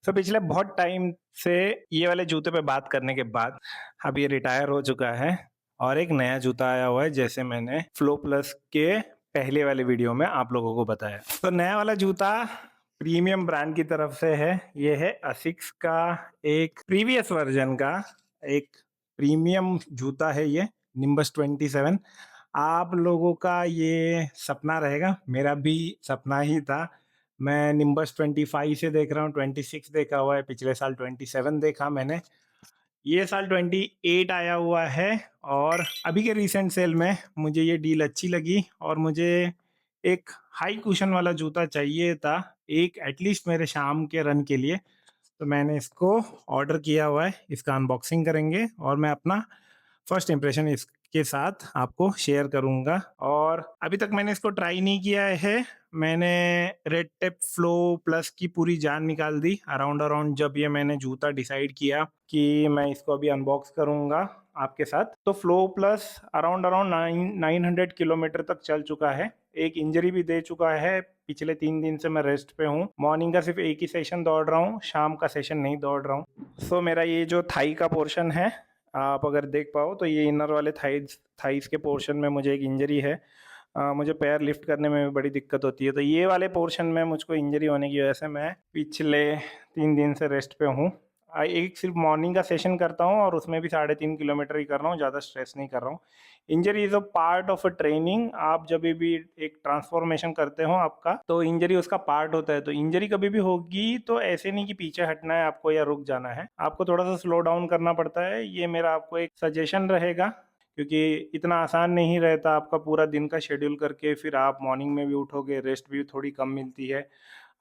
तो पिछले बहुत टाइम से ये वाले जूते पे बात करने के बाद अब ये रिटायर हो चुका है और एक नया जूता आया हुआ है, जैसे मैंने फ्लो प्लस के पहले वाले वीडियो में आप लोगों को बताया। तो नया वाला जूता प्रीमियम ब्रांड की तरफ से है। ये है असिक्स का एक प्रीवियस वर्जन का एक प्रीमियम जूता है, ये निम्बस 27। आप लोगों का ये सपना रहेगा, मेरा भी सपना ही था। मैं निम्बस 25 से देख रहा हूँ, 26 देखा हुआ है, पिछले साल 27 देखा मैंने। ये साल 28 आया हुआ है और अभी के रिसेंट सेल में मुझे ये डील अच्छी लगी और मुझे एक हाई कुशन वाला जूता चाहिए था, एक एटलीस्ट मेरे शाम के रन के लिए। तो मैंने इसको ऑर्डर किया हुआ है, इसका अनबॉक्सिंग करेंगे और मैं अपना फर्स्ट इम्प्रेशन इसके साथ आपको शेयर करूंगा। और अभी तक मैंने इसको ट्राई नहीं किया है। मैंने रेड टेप फ्लो प्लस की पूरी जान निकाल दी अराउंड अराउंड जब ये मैंने जूता डिसाइड किया कि मैं इसको अभी अनबॉक्स करूंगा आपके साथ। तो flow plus around around 900 kilometre तक चल चुका है। एक इंजरी भी दे चुका है, पिछले 3 दिन से मैं रेस्ट पे हूँ। मॉर्निंग का सिर्फ एक ही सेशन दौड़ रहा हूँ, शाम का सेशन नहीं दौड़ रहा हूँ। सो मेरा ये जो थाई का पोर्शन है, आप अगर देख पाओ तो ये इनर वाले थाइज थाइस के पोर्शन में मुझे एक इंजरी है। मुझे पैर लिफ्ट करने में भी बड़ी दिक्कत होती है, तो ये वाले पोर्शन में मुझको इंजरी होने की वजह से मैं पिछले 3 दिन से रेस्ट पे हूँ। एक सिर्फ मॉर्निंग का सेशन करता हूँ और उसमें भी 3.5 किलोमीटर ही कर रहा हूँ, ज़्यादा स्ट्रेस नहीं कर रहा हूँ। Injury is a part of a training. आप जब भी एक ट्रांसफॉर्मेशन करते हो आपका, तो इंजरी उसका पार्ट होता है। तो इंजरी कभी भी होगी तो ऐसे नहीं कि पीछे हटना है आपको या रुक जाना है, आपको थोड़ा सा स्लो डाउन करना पड़ता है। ये मेरा आपको एक सजेशन रहेगा, क्योंकि इतना आसान नहीं रहता आपका पूरा दिन का शेड्यूल करके फिर आप मॉर्निंग में भी उठोगे, रेस्ट भी थोड़ी कम मिलती है,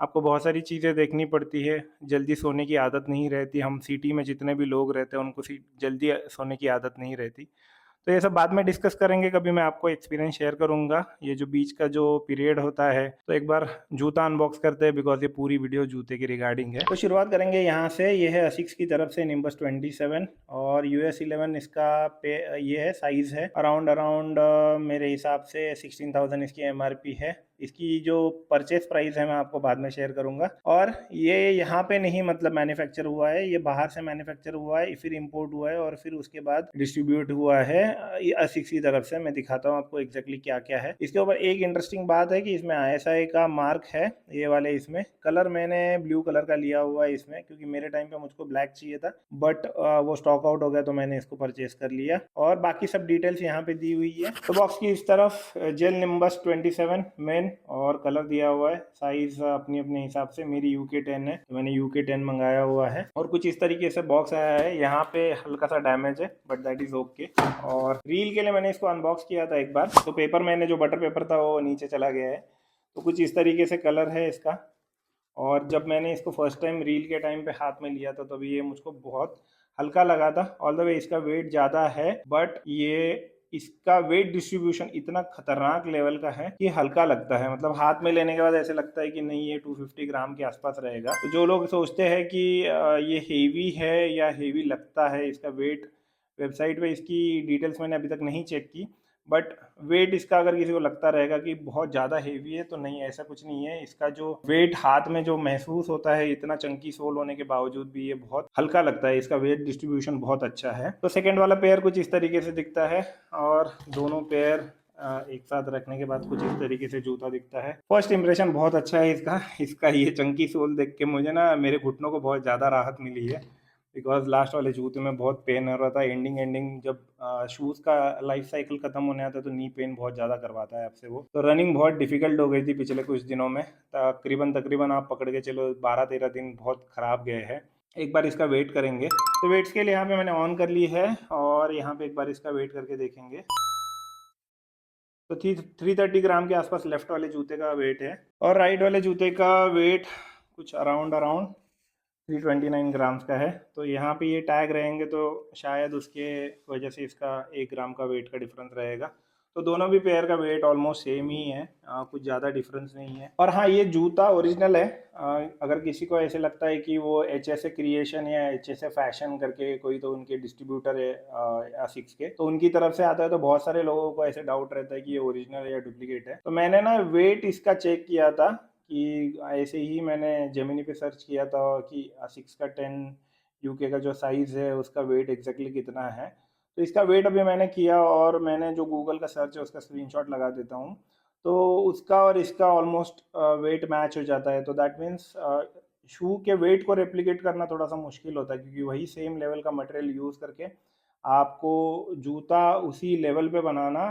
आपको बहुत सारी चीज़ें देखनी पड़ती है। जल्दी सोने की आदत नहीं रहती, हम सिटी में जितने भी लोग रहते हैं उनको जल्दी सोने की आदत नहीं रहती। तो ये सब बाद में डिस्कस करेंगे, कभी मैं आपको एक्सपीरियंस शेयर करूंगा। ये जो बीच का जो पीरियड होता है, तो एक बार जूता अनबॉक्स करते हैं, बिकॉज ये पूरी वीडियो जूते की रिगार्डिंग है। तो शुरुआत करेंगे यहाँ से। ये है असिक्स की तरफ से निम्बस 27 और US 11 इसका पे ये है, साइज है अराउंड अराउंड मेरे हिसाब से 16,000 इसकी MRP है। इसकी जो परचेस प्राइस है मैं आपको बाद में शेयर करूंगा। और ये यहाँ पे नहीं मतलब मैन्युफैक्चर हुआ है, ये बाहर से मैन्युफैक्चर हुआ है, फिर इंपोर्ट हुआ है और फिर उसके बाद डिस्ट्रीब्यूट हुआ है असिक्स की तरफ से। मैं दिखाता हूँ आपको एग्जैक्टली क्या क्या है इसके ऊपर। एक इंटरेस्टिंग बात है कि इसमें ISI का मार्क है, ये वाले इसमें कलर मैंने ब्लू कलर का लिया हुआ है इसमें, क्योंकि मेरे टाइम पे मुझको ब्लैक चाहिए था, बट वो स्टॉक आउट हो गया तो मैंने इसको परचेज कर लिया। और बाकी सब डिटेल्स यहाँ पे दी हुई है। तो बॉक्स की इस तरफ जेल निम्बस 27 मेन और कलर दिया हुआ है, साइज अपनी अपने हिसाब से। मेरी UK 10 है तो मैंने UK 10 मंगाया हुआ है। और कुछ इस तरीके से बॉक्स आया है। यहाँ पे हल्का सा डैमेज है बट दैट इज ओके। और रील के लिए मैंने इसको अनबॉक्स किया था एक बार, तो पेपर मैंने जो बटर पेपर था वो नीचे चला गया है। तो कुछ इस तरीके से कलर है इसका। और जब मैंने इसको फर्स्ट टाइम रील के टाइम पे हाथ में लिया था तभी ये मुझको बहुत हल्का लगा था। ऑल द वे इसका वेट ज़्यादा है, बट ये इसका वेट डिस्ट्रीब्यूशन इतना खतरनाक लेवल का है कि हल्का लगता है। मतलब हाथ में लेने के बाद ऐसे लगता है कि नहीं, ये 250 ग्राम के आसपास रहेगा। तो जो लोग सोचते हैं कि ये हेवी है या हेवी लगता है, इसका वेट वेबसाइट पे इसकी डिटेल्स मैंने अभी तक नहीं चेक की, बट वेट इसका अगर किसी को लगता रहेगा कि बहुत ज़्यादा हेवी है, तो नहीं, ऐसा कुछ नहीं है। इसका जो वेट हाथ में जो महसूस होता है, इतना चंकी सोल होने के बावजूद भी ये बहुत हल्का लगता है। इसका वेट डिस्ट्रीब्यूशन बहुत अच्छा है। तो सेकेंड वाला पेयर कुछ इस तरीके से दिखता है और दोनों पेयर एक साथ रखने के बाद कुछ इस तरीके से जूता दिखता है। फर्स्ट इंप्रेशन बहुत अच्छा है इसका। इसका ये चंकी सोल देख के मुझे ना मेरे घुटनों को बहुत ज़्यादा राहत मिली है, बिकॉज लास्ट वाले जूते में बहुत पेन हो रहा था। एंडिंग एंडिंग जब शूज़ का लाइफ साइकिल खत्म होने आता है तो नी पेन बहुत ज़्यादा करवाता है आपसे वो। तो रनिंग बहुत डिफिकल्ट हो गई थी पिछले कुछ दिनों में। तकरीबन तकरीबन आप पकड़ के चलो 12-13 दिन बहुत ख़राब गए हैं। एक बार इसका वेट करेंगे। तो वेट्स के लिए यहाँ पे मैंने ऑन कर ली है और यहाँ पे एक बार इसका वेट करके देखेंगे। तो 330 ग्राम के आसपास लेफ्ट वाले जूते का वेट है और राइट वाले जूते का वेट कुछ अराउंड अराउंड 329 ग्राम्स का है। तो यहाँ पे ये टैग रहेंगे तो शायद उसके वजह से इसका 1 ग्राम का वेट का डिफरेंस रहेगा। तो दोनों भी पेयर का वेट ऑलमोस्ट सेम ही है, कुछ ज़्यादा डिफरेंस नहीं है। और हाँ, ये जूता ओरिजिनल है। अगर किसी को ऐसे लगता है कि वो HSA क्रिएशन या HSA फैशन करके कोई तो उनके डिस्ट्रीब्यूटर है ASICS के, तो उनकी तरफ से आता है, तो बहुत सारे लोगों को ऐसे डाउट रहता है कि ये ओरिजिनल है या डुप्लीकेट है। तो मैंने ना वेट इसका चेक किया था कि ऐसे ही मैंने जेमिनी पे सर्च किया था कि 6 का 10 यूके का जो साइज़ है उसका वेट एग्जैक्टली कितना है। तो इसका वेट अभी मैंने किया और मैंने जो गूगल का सर्च है उसका स्क्रीनशॉट लगा देता हूँ। तो उसका और इसका ऑलमोस्ट वेट मैच हो जाता है। तो दैट मीन्स शू के वेट को रेप्लिकेट करना थोड़ा सा मुश्किल होता है, क्योंकि वही सेम लेवल का मटेरियल यूज़ करके आपको जूता उसी लेवल पे बनाना,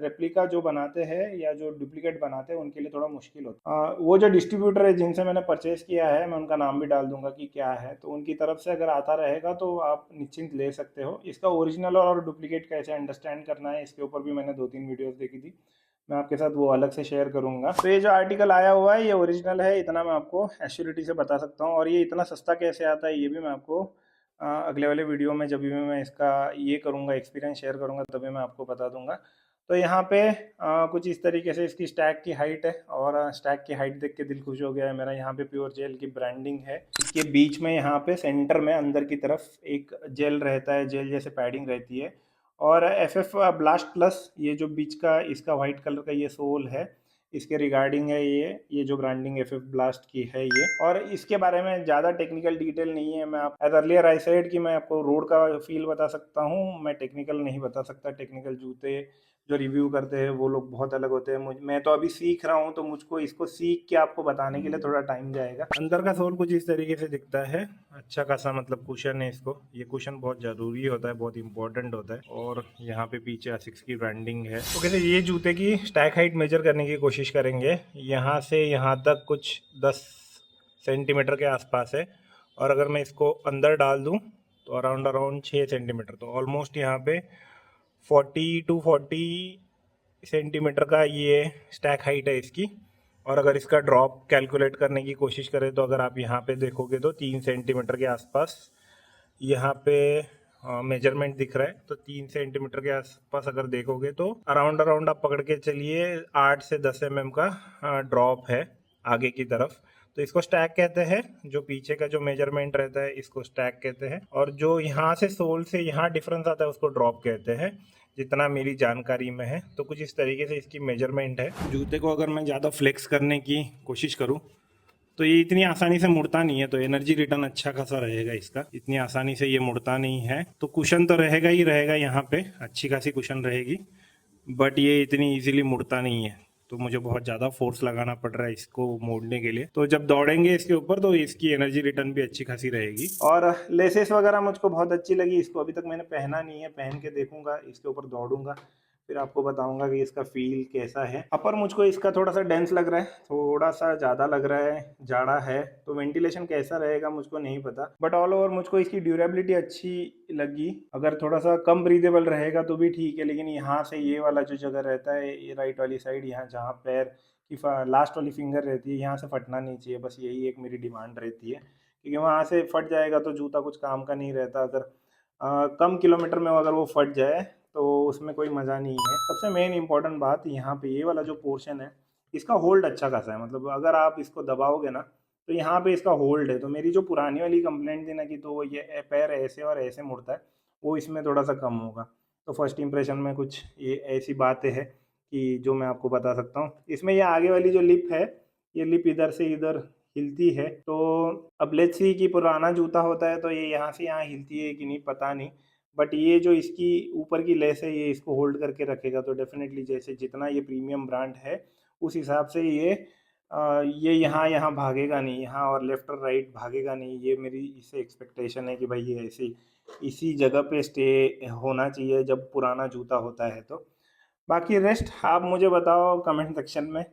रेप्लिका जो बनाते हैं या जो डुप्लीकेट बनाते हैं उनके लिए थोड़ा मुश्किल होता है। वो जो डिस्ट्रीब्यूटर है जिनसे मैंने परचेज़ किया है, मैं उनका नाम भी डाल दूंगा कि क्या है, तो उनकी तरफ से अगर आता रहेगा तो आप निश्चिंत ले सकते हो। इसका ओरिजिनल और डुप्लीकेट कैसे अंडरस्टैंड करना है इसके ऊपर भी मैंने 2-3 वीडियोस देखी थी, मैं आपके साथ वो अलग से शेयर करूंगा। तो ये जो आर्टिकल आया हुआ है ये ओरिजिनल है, इतना मैं आपको एश्योरिटी से बता सकता हूँ। और ये इतना सस्ता कैसे आता है ये भी मैं आपको अगले वाले वीडियो में जब भी मैं इसका ये करूँगा, एक्सपीरियंस शेयर करूँगा, तभी मैं आपको बता दूंगा। तो यहाँ पे कुछ इस तरीके से इसकी स्टैक की हाइट है, और स्टैक की हाइट देख के दिल खुश हो गया है मेरा। यहाँ पे प्योर जेल की ब्रांडिंग है, इसके बीच में यहाँ पे सेंटर में अंदर की तरफ एक जेल रहता है, जेल जैसे पैडिंग रहती है। और एफ एफ ब्लास्ट प्लस ये जो बीच का इसका वाइट कलर का ये सोल है, इसके रिगार्डिंग है ये जो ब्रांडिंग एफ एफ ब्लास्ट की है ये। और इसके बारे में ज़्यादा टेक्निकल डिटेल नहीं है, मैं आप एज अर्लियर आई सेड कि मैं आपको रोड का फील बता सकता हूँ, मैं टेक्निकल नहीं बता सकता। टेक्निकल जूते जो रिव्यू करते हैं वो लोग बहुत अलग होते हैं। मैं तो अभी सीख रहा हूँ, तो मुझको इसको सीख के आपको बताने के लिए थोड़ा टाइम जाएगा। अंदर का सोल कुछ इस तरीके से दिखता है, अच्छा खासा मतलब कुशन है इसको। ये कुशन बहुत ज़रूरी होता है, बहुत इंपॉर्टेंट होता है। और यहाँ पे पीछे ASICS की ब्रांडिंग है। तो कैसे ये जूते की स्टैक हाइट मेजर करने की कोशिश करेंगे। यहाँ से यहाँ तक कुछ 10 सेंटीमीटर के आसपास है, और अगर मैं इसको अंदर डाल दूँ तो अराउंड 6 सेंटीमीटर, तो ऑलमोस्ट यहाँ पे 40 सेंटीमीटर का ये स्टैक हाइट है इसकी। और अगर इसका ड्रॉप कैलकुलेट करने की कोशिश करें तो अगर आप यहाँ पे देखोगे तो 3 सेंटीमीटर के आसपास यहाँ पे मेजरमेंट दिख रहा है। तो 3 सेंटीमीटर के आसपास अगर देखोगे तो अराउंड आप पकड़ के चलिए 8 से 10 mm का ड्रॉप है आगे की तरफ। तो इसको स्टैक कहते हैं, जो पीछे का जो मेजरमेंट रहता है इसको स्टैक कहते हैं, और जो यहाँ से सोल से यहाँ डिफरेंस आता है उसको ड्रॉप कहते हैं, जितना मेरी जानकारी में है। तो कुछ इस तरीके से इसकी मेजरमेंट है। जूते को अगर मैं ज़्यादा फ्लेक्स करने की कोशिश करूँ तो ये इतनी आसानी से मुड़ता नहीं है, तो एनर्जी रिटर्न अच्छा खासा रहेगा इसका। इतनी आसानी से ये मुड़ता नहीं है, तो कुशन तो रहेगा ही रहेगा, यहाँ पे अच्छी खासी कुशन रहेगी, बट ये इतनी इजीली मुड़ता नहीं है। तो मुझे बहुत ज़्यादा फोर्स लगाना पड़ रहा है इसको मोड़ने के लिए। तो जब दौड़ेंगे इसके ऊपर तो इसकी एनर्जी रिटर्न भी अच्छी खासी रहेगी। और लेसेस वगैरह मुझको बहुत अच्छी लगी। इसको अभी तक मैंने पहना नहीं है, पहन के देखूंगा, इसके ऊपर दौड़ूंगा, फिर आपको बताऊंगा कि इसका फील कैसा है। अपर मुझको इसका थोड़ा सा डेंस लग रहा है, थोड़ा सा ज़्यादा लग रहा है, जाड़ा है, तो वेंटिलेशन कैसा रहेगा मुझको नहीं पता। बट ऑल ओवर मुझको इसकी ड्यूरेबिलिटी अच्छी लगी। अगर थोड़ा सा कम ब्रीदेबल रहेगा तो भी ठीक है, लेकिन यहाँ से ये वाला जो जगह रहता है, ये राइट वाली साइड, यहाँ जहाँ पैर की लास्ट वाली फिंगर रहती है, यहाँ से फटना नहीं चाहिए। बस यही एक मेरी डिमांड रहती है, क्योंकि वहाँ से फट जाएगा तो जूता कुछ काम का नहीं रहता। अगर कम किलोमीटर में अगर वो फट जाए तो उसमें कोई मज़ा नहीं है। सबसे मेन इंपॉर्टेंट बात यहाँ पे ये वाला जो पोर्शन है, इसका होल्ड अच्छा खासा है। मतलब अगर आप इसको दबाओगे ना तो यहाँ पे इसका होल्ड है। तो मेरी जो पुरानी वाली कंप्लेंट थी ना कि तो ये पैर ऐसे और ऐसे मुड़ता है, वो इसमें थोड़ा सा कम होगा। तो फर्स्ट इंप्रेशन में कुछ ये ऐसी बातें हैं कि जो मैं आपको बता सकता हूँ। इसमें ये आगे वाली जो लिप है, ये लिप इधर से इधर हिलती है। तो अब लेट्स सी कि पुराना जूता होता है तो ये यहाँ से यहाँ हिलती है कि नहीं पता नहीं, बट ये जो इसकी ऊपर की लेस है ये इसको होल्ड करके रखेगा। तो डेफिनेटली जैसे जितना ये प्रीमियम ब्रांड है उस हिसाब से ये यहाँ यहाँ भागेगा नहीं, यहाँ और लेफ्ट और राइट भागेगा नहीं। ये मेरी इससे एक्सपेक्टेशन है कि भाई ये ऐसी इसी जगह पे स्टे होना चाहिए जब पुराना जूता होता है। तो बाकी रेस्ट आप मुझे बताओ कमेंट सेक्शन में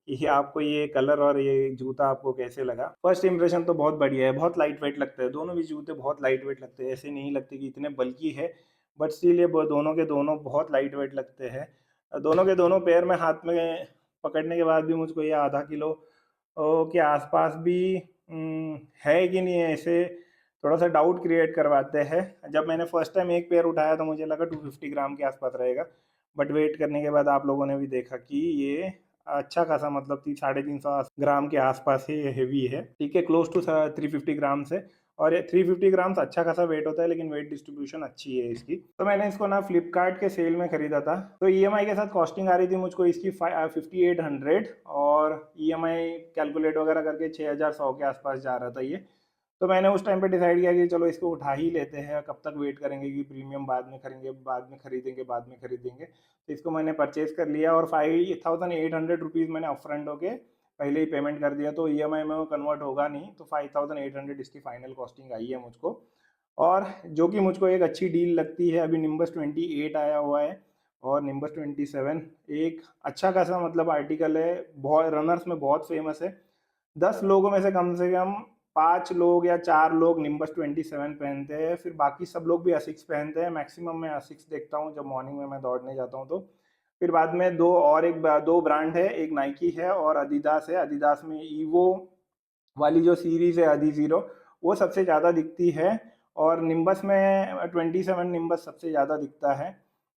कि आपको ये कलर और ये जूता आपको कैसे लगा। फर्स्ट इंप्रेशन तो बहुत बढ़िया है, बहुत लाइट वेट लगते हैं दोनों भी जूते, बहुत लाइट वेट लगते हैं। ऐसे नहीं लगते कि इतने बल्कि है, बट स्टिल ये दोनों के दोनों बहुत लाइट वेट लगते हैं। दोनों के दोनों पैर में हाथ में पकड़ने के बाद भी मुझको ये आधा किलो के आसपास भी है कि नहीं है, ऐसे थोड़ा सा डाउट क्रिएट करवाते हैं। जब मैंने फर्स्ट टाइम एक पेयर उठाया तो मुझे लगा 250 ग्राम के आसपास रहेगा, बट वेट करने के बाद आप लोगों ने भी देखा कि ये अच्छा खासा मतलब 350 ग्राम के आसपास ही हेवी है। ठीक है, क्लोज टू 350 ग्राम से। और ये 350 ग्राम्स अच्छा खासा वेट होता है, लेकिन वेट डिस्ट्रीब्यूशन अच्छी है इसकी। तो मैंने इसको ना फ्लिपकार्ट के सेल में खरीदा था। तो ईएमआई के साथ कॉस्टिंग आ रही थी मुझको इसकी 5800, और ईएमआई कैलकुलेट वगैरह करके 6100 के आसपास जा रहा था ये। तो मैंने उस टाइम पे डिसाइड किया कि चलो इसको उठा ही लेते हैं, कब तक वेट करेंगे कि प्रीमियम बाद में खरीदेंगे, बाद में खरीदेंगे। तो इसको मैंने परचेज कर लिया, और 5800 मैंने अपफ्रंट होके पहले ही पेमेंट कर दिया। तो ईएमआई में वो कन्वर्ट होगा नहीं, तो 5800 इसकी फाइनल कॉस्टिंग आई है मुझको। और जो कि मुझको एक अच्छी डील लगती है। अभी निम्बस 28 आया हुआ है, और निम्बस 27 एक अच्छा खासा मतलब आर्टिकल है, बहुत रनर्स में बहुत फेमस है। 10 लोगों में से कम 5 लोग या 4 लोग निम्बस 27 पहनते हैं, फिर बाकी सब लोग भी असिक्स पहनते हैं। मैक्सिमम मैं असिक्स देखता हूँ जब मॉर्निंग में मैं दौड़ने जाता हूँ। तो फिर बाद में दो ब्रांड है, एक नाइकी है और अदिदास है। अदिदास में ईवो वाली जो सीरीज है अदी जीरो, वो सबसे ज़्यादा दिखती है, और निम्बस में 27 निम्बस सबसे ज़्यादा दिखता है।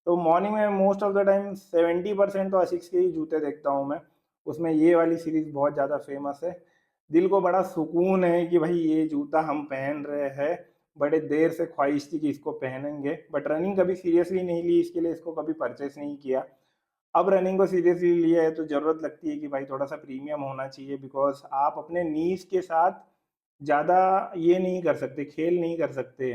तो मॉर्निंग में मोस्ट ऑफ द टाइम 70% तो असिक्स के ही जूते देखता हूँ मैं। उसमें ये वाली सीरीज बहुत ज़्यादा फेमस है। दिल को बड़ा सुकून है कि भाई ये जूता हम पहन रहे हैं। बड़े देर से ख्वाहिश थी कि इसको पहनेंगे, बट रनिंग कभी सीरियसली नहीं ली, इसके लिए इसको कभी परचेस नहीं किया। अब रनिंग को सीरियसली लिया है तो ज़रूरत लगती है कि भाई थोड़ा सा प्रीमियम होना चाहिए, बिकॉज आप अपने नीज के साथ ज़्यादा ये नहीं कर सकते, खेल नहीं कर सकते।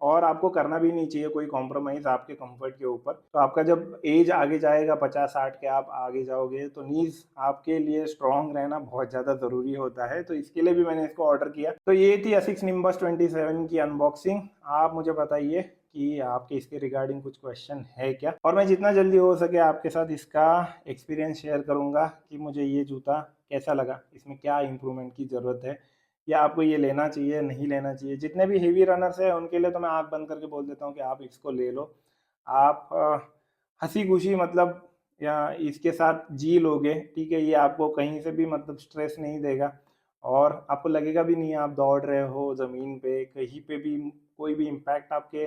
और आपको करना भी नहीं चाहिए कोई कॉम्प्रोमाइज़ आपके कंफर्ट के ऊपर। तो आपका जब एज आगे जाएगा 50-60 के, आप आगे जाओगे, तो नीज आपके लिए स्ट्रांग रहना बहुत ज़्यादा ज़रूरी होता है। तो इसके लिए भी मैंने इसको ऑर्डर किया। तो ये थी asics nimbus 27 की अनबॉक्सिंग। आप मुझे बताइए कि आपके इसके रिगार्डिंग कुछ क्वेश्चन है क्या, और मैं जितना जल्दी हो सके आपके साथ इसका एक्सपीरियंस शेयर करूंगा कि मुझे ये जूता कैसा लगा, इसमें क्या इंप्रूवमेंट की ज़रूरत है, या आपको ये लेना चाहिए नहीं लेना चाहिए। जितने भी हेवी रनर्स हैं उनके लिए तो मैं आँख बंद करके बोल देता हूँ कि आप इसको ले लो। आप हंसी खुशी मतलब या इसके साथ जी लोगे, ठीक है। ये आपको कहीं से भी मतलब स्ट्रेस नहीं देगा, और आपको लगेगा भी नहीं आप दौड़ रहे हो ज़मीन पे, कहीं पे भी कोई भी इम्पैक्ट आपके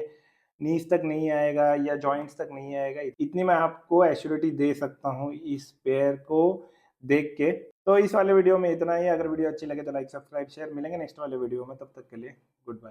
नीज तक नहीं आएगा या जॉइंट्स तक नहीं आएगा। इतनी मैं आपको एश्योरिटी दे सकता हूँ इस पेयर को देख के। तो इस वाले वीडियो में इतना ही। अगर वीडियो अच्छी लगे तो लाइक सब्सक्राइब शेयर, मिलेंगे नेक्स्ट वाले वीडियो में, तब तक के लिए गुड बाय।